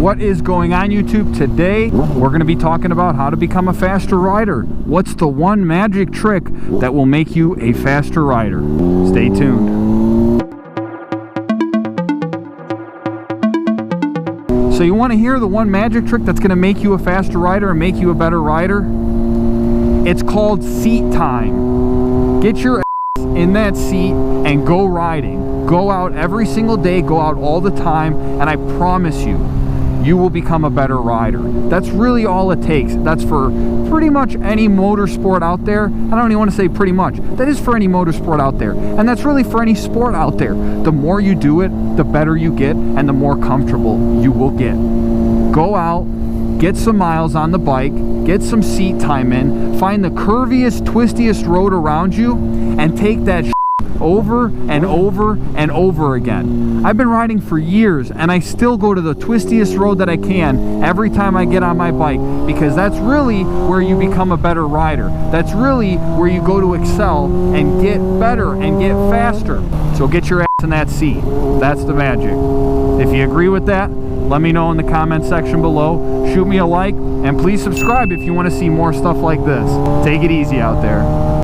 What is going on, YouTube? Today we're going to be talking about how to become a faster rider. What's the one magic trick that will make you a faster rider? Stay tuned. So you want to hear the one magic trick that's going to make you a faster rider and make you a better rider? It's called seat time. Get your ass in that seat and go riding. Go out every single day, go out all the time, and I promise you, you will become a better rider. That's really all it takes. That's for pretty much any motorsport out there. I don't even want to say pretty much. That is for any motorsport out there. And that's really for any sport out there. The more you do it, the better you get and the more comfortable you will get. Go out, get some miles on the bike, get some seat time in, find the curviest, twistiest road around you, and take that over and over and over again. I've been riding for years and I still go to the twistiest road that I can every time I get on my bike, because that's really where you become a better rider. That's really where you go to excel and get better and get faster. So get your ass in that seat. That's the magic. If you agree with that, let me know in the comment section below. Shoot me a like and please subscribe if you want to see more stuff like this. Take it easy out there.